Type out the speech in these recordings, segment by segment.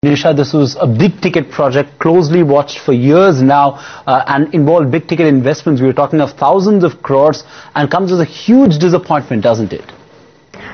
Nisha, this was a big ticket project, closely watched for years now, and involved big ticket investments. We were talking of thousands of crores, and comes as a huge disappointment, doesn't it?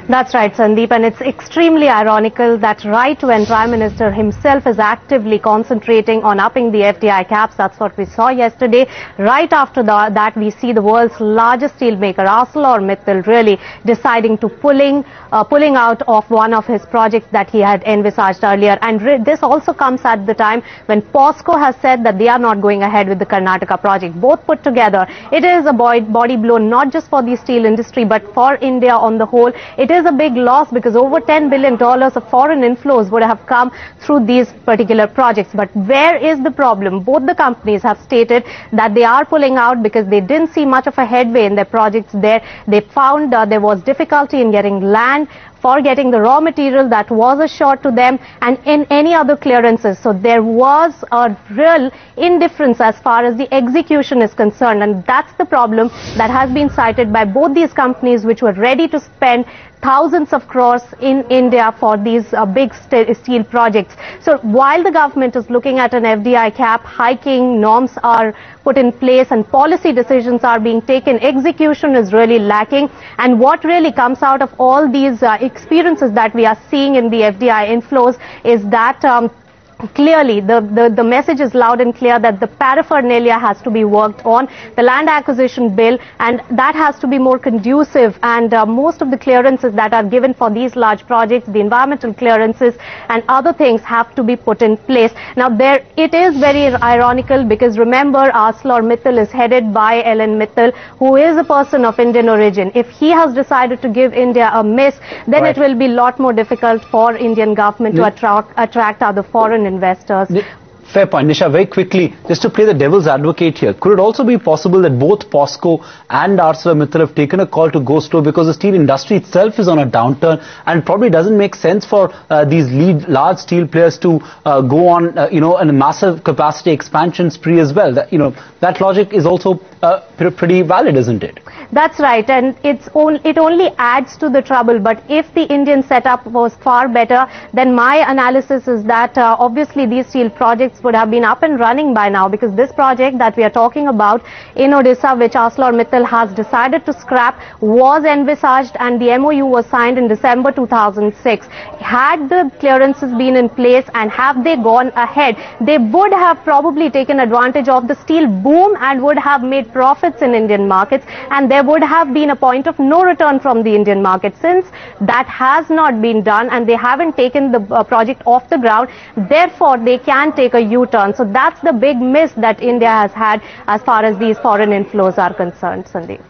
That's right, Sandeep, and it's extremely ironical that right when Prime Minister himself is actively concentrating on upping the FDI caps, that's what we saw yesterday. Right after that, we see the world's largest steelmaker, ArcelorMittal, really deciding to pulling out of one of his projects that he had envisaged earlier. And this also comes at the time when POSCO has said that they are not going ahead with the Karnataka project. Both put together, it is a body blow not just for the steel industry but for India on the whole. It is a big loss because over $10 billion of foreign inflows would have come through these particular projects. But where is the problem? Both the companies have stated that they are pulling out because they didn't see much of a headway in their projects there. They found there was difficulty in getting land, for getting the raw material that was assured to them, and in any other clearances. So there was a real indifference as far as the execution is concerned, and that's the problem that has been cited by both these companies, which were ready to spend thousands of crores in India for these big steel projects. So while the government is looking at an FDI cap, hiking norms are put in place and policy decisions are being taken, execution is really lacking. And what really comes out of all these experiences that we are seeing in the FDI inflows is that clearly the message is loud and clear that the paraphernalia has to be worked on, the land acquisition bill, and that has to be more conducive, and most of the clearances that are given for these large projects, the environmental clearances and other things, have to be put in place. Now it is very ironical because remember, ArcelorMittal is headed by L.N. Mittal, who is a person of Indian origin. If he has decided to give India a miss, then it will be a lot more difficult for Indian government to attract other foreign investors. Fair point. Nisha, very quickly, just to play the devil's advocate here, could it also be possible that both POSCO and ArcelorMittal have taken a call to go slow because the steel industry itself is on a downturn, and it probably doesn't make sense for these large steel players to go on, a massive capacity expansion spree as well? That logic is also pretty valid, isn't it? That's right, and it only adds to the trouble. But if the Indian setup was far better, then my analysis is that obviously these steel projects would have been up and running by now, because this project that we are talking about in Odisha, which ArcelorMittal has decided to scrap, was envisaged and the MOU was signed in December 2006. Had the clearances been in place and have they gone ahead, they would have probably taken advantage of the steel boom and would have made profits in Indian markets, and there would have been a point of no return from the Indian market. Since that has not been done and they haven't taken the project off the ground, therefore they can take a U-turn. So that's the big miss that India has had as far as these foreign inflows are concerned, Sandeep.